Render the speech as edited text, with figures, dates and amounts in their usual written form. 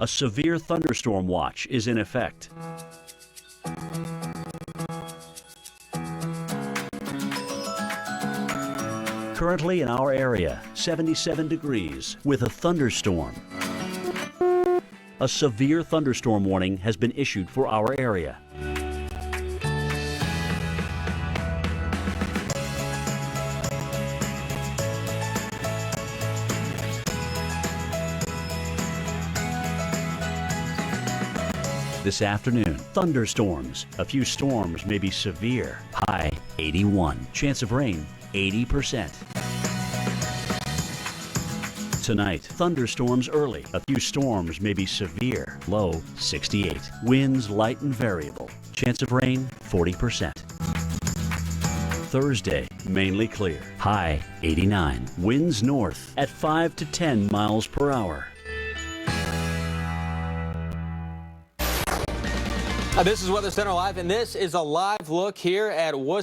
A severe thunderstorm watch is in effect. Currently in our area, 77 degrees with a thunderstorm. A severe thunderstorm warning has been issued for our area. This afternoon, thunderstorms. A few storms may be severe. High 81. Chance of rain 80%. Tonight, thunderstorms early. A few storms may be severe. Low 68. Winds light and variable. Chance of rain 40%. Thursday, mainly clear. High 89. Winds north at 5 to 10 miles per hour. This is Weather Center Live, and this is a live look here at Worcester.